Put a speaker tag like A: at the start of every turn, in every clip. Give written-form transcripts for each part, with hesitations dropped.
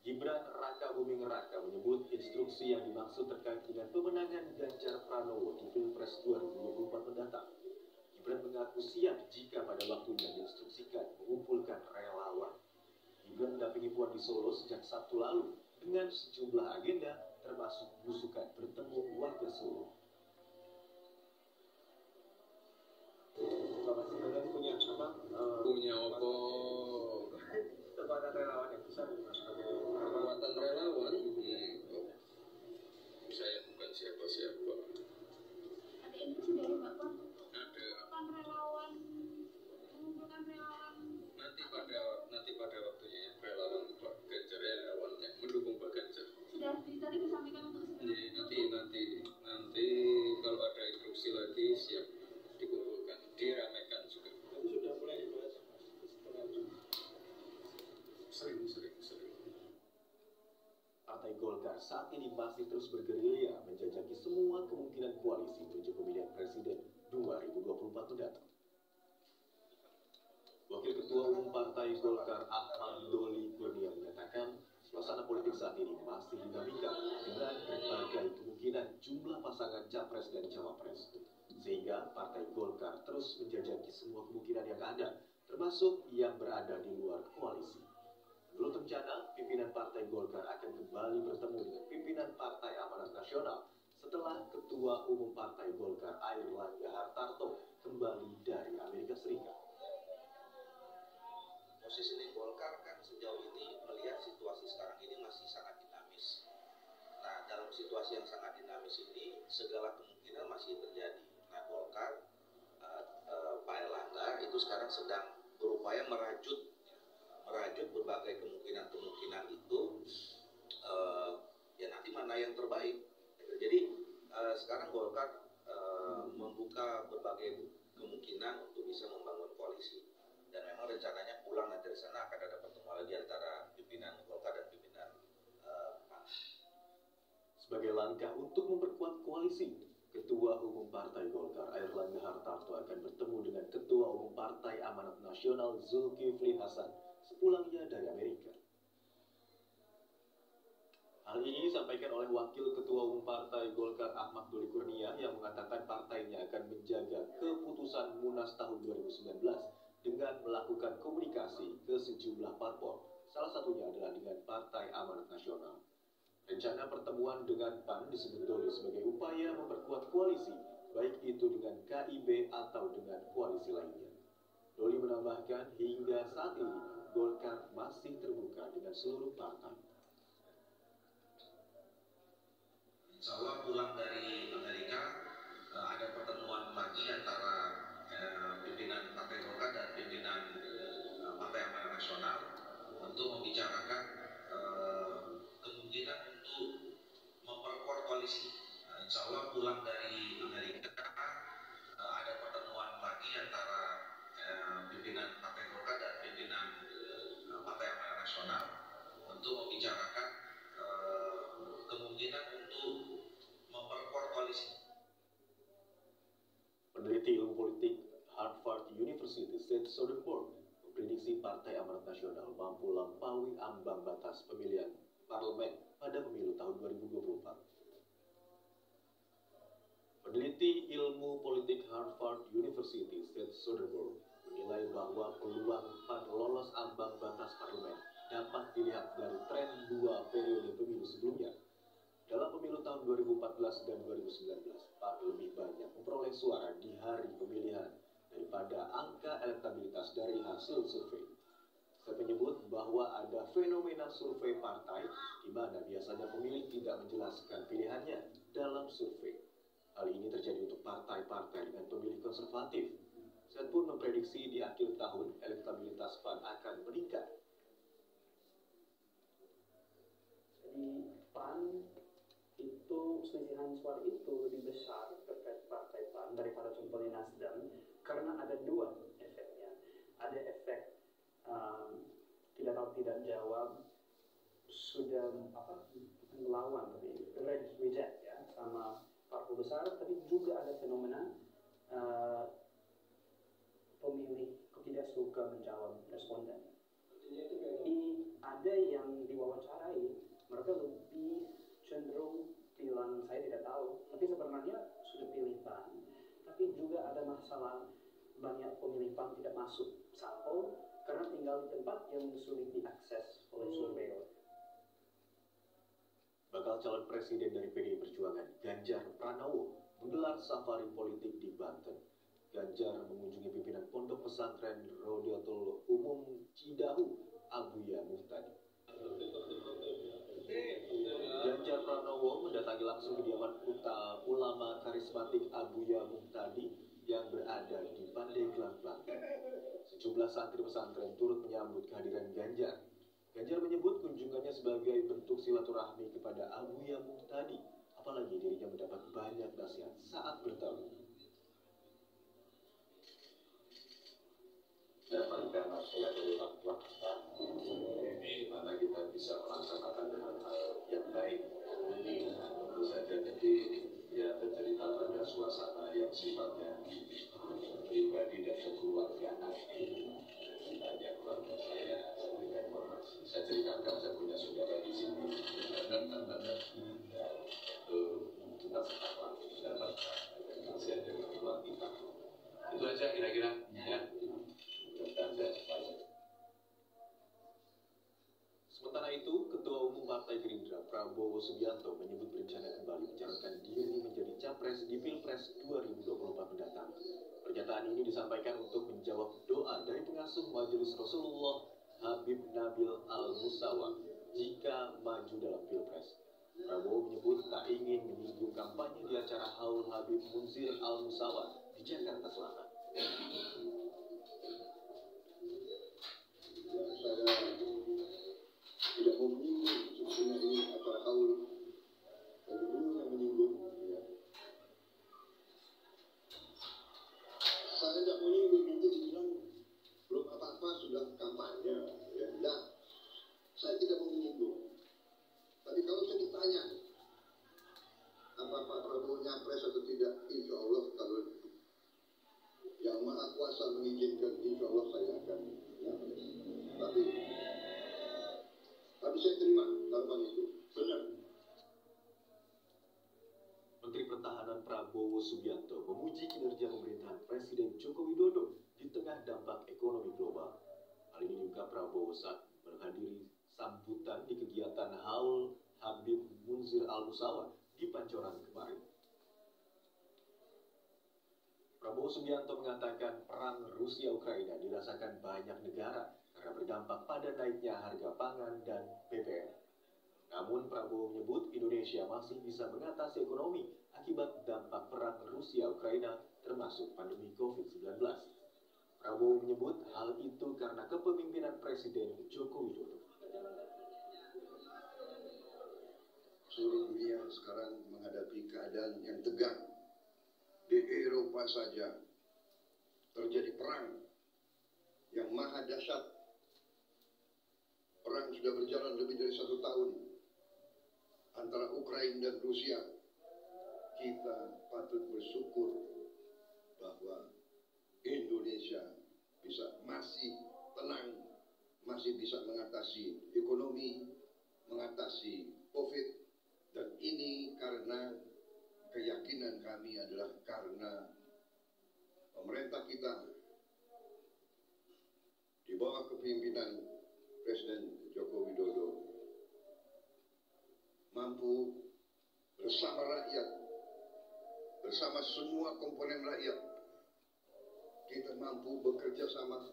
A: Gibran Raka Buming Raka menyebut instruksi yang dimaksud terkait dengan pemenangan Ganjar Pranowo di Pilpres 2024 mendatang. Gibran mengaku siap jika pada waktunya diinstruksikan mengumpulkan relawan. Gibran mendampingi Puan di Solo sejak Sabtu lalu dengan sejumlah agenda termasuk belusukan bertemu warga Solo. Bapak sebenarnya punya apa?
B: Punya apa?
A: Kekuatan relawan yang besar
B: Kekuatan relawan? Saya bukan siapa-siapa.
C: Ada instruksi dari Bapak?
B: Ada.
C: Kekuatan relawan, mengumpulkan relawan.
B: Nanti pada waktunya ya, relawan Pak Ganjar, relawan yang mendukung Pak Ganjar.
C: Sudah tadi disampaikan untuk segera.
B: Nanti kalau ada instruksi lagi siap dikumpulkan, diramekan juga.
A: Itu sudah mulai dibahas.
B: Sering.
A: Partai Golkar saat ini masih terus bergerilya menjajaki semua kemungkinan koalisi menuju pemilihan presiden 2024 mendatang. Wakil Ketua Umum Partai Golkar Ahmad Doli Kurnia menyatakan suasana politik saat ini masih dinamika dengan berbagai kemungkinan jumlah pasangan capres dan cawapres, sehingga Partai Golkar terus menjajaki semua kemungkinan yang ada, termasuk yang berada di luar koalisi. Menurut rencana, pimpinan Partai Golkar akan kembali bertemu dengan pimpinan Partai Amanat Nasional setelah Ketua Umum Partai Golkar Airlangga Hartarto kembali dari Amerika Serikat.
D: Posisi Golkar kan sejauh ini melihat situasi sekarang ini masih sangat dinamis. Nah, dalam situasi yang sangat dinamis ini segala kemungkinan masih terjadi. Nah, Golkar, Pak Airlangga itu sekarang sedang berupaya merajut berbagai kemungkinan itu, ya nanti mana yang terbaik. Jadi sekarang Golkar membuka berbagai kemungkinan untuk bisa membangun koalisi. Dan memang rencananya pulang nanti dari sana akan ada pertemuan lagi antara pimpinan Golkar dan pimpinan PAN.
A: Sebagai langkah untuk memperkuat koalisi, Ketua Umum Partai Golkar Airlangga Hartarto akan bertemu dengan Ketua Umum Partai Amanat Nasional Zulkifli Hasan sepulangnya dari Amerika. Hal ini disampaikan oleh Wakil Ketua Umum Partai Golkar Ahmad Doli Kurnia yang mengatakan partainya akan menjaga keputusan Munas tahun 2019 dengan melakukan komunikasi ke sejumlah parpol, salah satunya adalah dengan Partai Amanat Nasional. Rencana pertemuan dengan PAN disebut Doli sebagai upaya memperkuat koalisi, baik itu dengan KIB atau dengan koalisi lainnya. Doli menambahkan hingga saat ini Golkar masih terbuka dengan seluruh partai.
D: Insya Allah pulang dari Amerika ada pertemuan lagi antara pimpinan Partai Golkar dan pimpinan Partai Amanat Nasional untuk membicarakan kemungkinan untuk memperkuat koalisi. Insya Allah pulang dari Amerika ada pertemuan lagi antara pimpinan Partai Golkar dan pimpinan Partai Amanat Nasional untuk membicarakan kemungkinan untuk memperkuat koalisi.
A: Peneliti ilmu politik Harvard University Seth Soderberg memprediksi Partai Amanat Nasional mampu lampaui ambang batas pemilihan parlemen pada pemilu tahun 2024. Peneliti ilmu politik Harvard University Seth Soderberg menilai bahwa peluang PAN lolos ambang batas parlemen dapat dilihat dari tren dua periode pemilu sebelumnya. Dalam pemilu tahun 2014 dan 2019, PAN lebih banyak memperoleh suara di hari pemilihan daripada angka elektabilitas dari hasil survei. Saya menyebut bahwa ada fenomena survei partai di mana biasanya pemilih tidak menjelaskan pilihannya dalam survei. Hal ini terjadi untuk partai-partai dengan pemilih konservatif. Saya pun memprediksi di akhir tahun elektabilitas PAN akan meningkat.
E: Jadi PAN itu selisihan suara itu lebih besar terkait partai PAN daripada contohnya Nasdem karena ada dua efeknya. Ada efek tidak tahu tidak jawab sudah melawan tapi reject ya sama parpol besar, tapi juga ada fenomena pemilih tidak suka menjawab responden. Ini ada yang diwawancarai tapi juga ada masalah banyak pemilih PAN tidak masuk sampel karena tinggal di tempat yang sulit diakses oleh surveyor.
A: Bakal calon presiden dari PDI Perjuangan, Ganjar Pranowo, menggelar safari politik di Banten. Ganjar mengunjungi pimpinan Pondok Pesantren Rodatul Umum Cidahu, Abuya Muhtadi. Ganjar Pranowo mendatangi langsung kediaman ulama karismatik Abuya Muhtadi yang berada di Pandeglang, Banten. Sejumlah santri pesantren turut menyambut kehadiran Ganjar. Ganjar menyebut kunjungannya sebagai bentuk silaturahmi kepada Abuya Muhtadi, apalagi dirinya mendapat banyak nasihat saat bertemu.
F: Dapatkan nasihat dari Allah, di mana kita bisa melaksanakan dengan hal yang baik. Tentu saja jadi ya bercerita pada suasana yang sifatnya pribadi dan kekeluargaan. Banyak keluarga saya dengan informasi. Saya ceritakan saya punya saudara di sini. Kita sepakat dapat nasihat dari keluarga kita. Itu aja kira-kira ya.
A: Sementara itu, Ketua Umum Partai Gerindra Prabowo Subianto menyebut berencana kembali mencalonkan diri menjadi capres di Pilpres 2024 mendatang. Pernyataan ini disampaikan untuk menjawab doa dari pengasuh Majelis Rasulullah Habib Nabil Al-Musawa jika maju dalam Pilpres. Prabowo menyebut tak ingin menyinggung kampanye di acara Haul Habib Munzir Al-Musawa di Jakarta Selatan.
G: Tidak mau menyinggung, sebetulnya ini acara haul dari dulu yang menyinggung ya. Saya tidak menyinggung, nanti dibilang belum apa-apa sudah kampanye ya. Tidak, saya tidak mau menyinggung. Tapi kalau saya ditanya apa Pak Prabowo nyapres atau tidak, insya Allah kalau yang Maha Kuasa mengizinkan, insya Allah saya akan nyapres. Tapi saya terima taruhan itu, benar.
A: Menteri Pertahanan Prabowo Subianto memuji kinerja pemerintahan Presiden Joko Widodo di tengah dampak ekonomi global. Hal ini diungkap Prabowo saat menghadiri sambutan di kegiatan Haul Habib Munzir Al-Musawa di Pancoran kemarin. Prabowo Subianto mengatakan perang Rusia-Ukraina dirasakan banyak negara karena berdampak pada naiknya harga pangan dan BBM. Namun Prabowo menyebut Indonesia masih bisa mengatasi ekonomi akibat dampak perang Rusia-Ukraina termasuk pandemi COVID-19. Prabowo menyebut hal itu karena kepemimpinan Presiden Joko Widodo.
G: Seluruh dunia sekarang menghadapi keadaan yang tegang. Di Eropa saja terjadi perang yang maha dahsyat. Perang sudah berjalan lebih dari 1 tahun antara Ukraina dan Rusia. Kita patut bersyukur bahwa Indonesia masih tenang, masih bisa mengatasi ekonomi, mengatasi COVID, dan ini karena keyakinan kami adalah karena pemerintah kita di bawah kepemimpinan Presiden Joko Widodo mampu bersama rakyat, bersama semua komponen rakyat, kita mampu bekerja sama.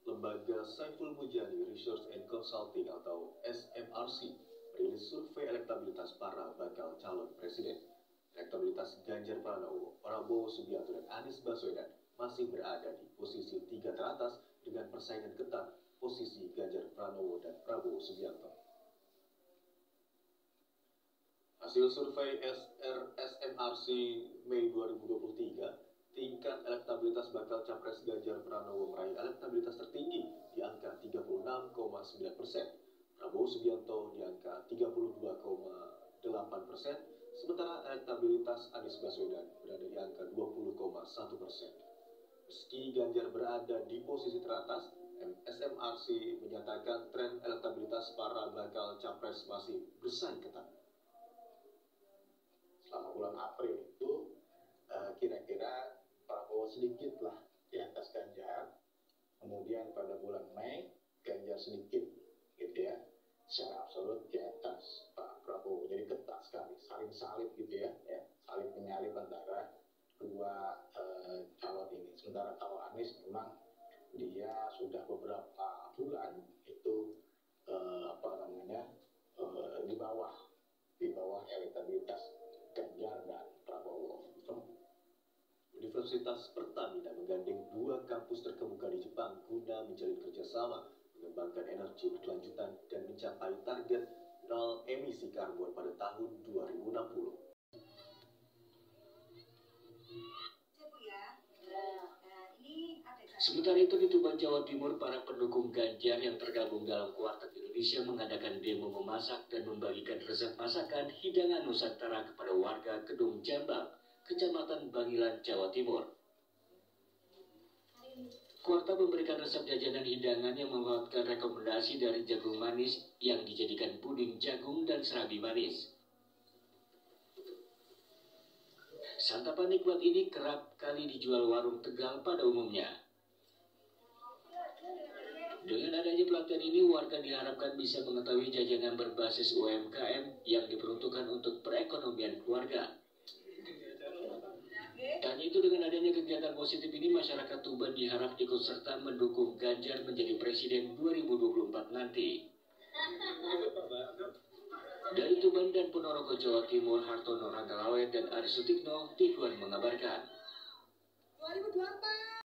A: Lembaga Saiful Mujani Research and Consulting atau SMRC merilis survei elektabilitas para bakal calon presiden. Elektabilitas Ganjar Pranowo, Prabowo Subianto, dan Anies Baswedan masih berada di posisi 3 teratas dengan persaingan ketat posisi Ganjar Pranowo dan Prabowo Subianto. Hasil survei SMRC Mei 2023, tingkat elektabilitas bakal capres Ganjar Pranowo meraih elektabilitas tertinggi di angka 36,9%. Prabowo Subianto di angka 32,8%, sementara elektabilitas Anies Baswedan berada di angka 20,1%. Meski Ganjar berada di posisi teratas, SMRC menyatakan tren elektabilitas para bakal capres masih bersaing ketat.
H: Selama bulan April itu kira-kira Prabowo sedikit lah di atas Ganjar. Kemudian pada bulan Mei Ganjar sedikit gitu ya, secara absolut di atas Pak Prabowo. Jadi ketat sekali, saling salib gitu ya, saling menyalip antara dua calon ini. Sementara kalau Anies memang dia sudah beberapa bulan itu di bawah elektabilitas Ganjar dan Prabowo.
A: Universitas Pertamina menggandeng 2 kampus terkemuka di Jepang guna menjalin kerjasama, mengembangkan energi berkelanjutan, dan mencapai target nol emisi karbon pada tahun 2060.
I: Sementara itu di Tuban, Jawa Timur, para pendukung Ganjar yang tergabung dalam Kuartet Indonesia mengadakan demo memasak dan membagikan resep masakan hidangan Nusantara kepada warga Kedung Jambang, Kecamatan Bangilan, Jawa Timur. Kuartet memberikan resep jajanan hidangan yang memanfaatkan rekomendasi dari jagung manis yang dijadikan puding jagung dan serabi manis. Santapan nikmat ini kerap kali dijual warung Tegal pada umumnya. Dengan adanya pelatihan ini, warga diharapkan bisa mengetahui jajanan berbasis UMKM yang diperuntukkan untuk perekonomian keluarga. Dan itu dengan adanya kegiatan positif ini, masyarakat Tuban diharap ikut serta mendukung Ganjar menjadi presiden 2024 nanti. Dari Tuban dan Ponorogo, Jawa Timur, Hartono Ranggalawe dan Ari Sutikno, TV One mengabarkan.
J: 2024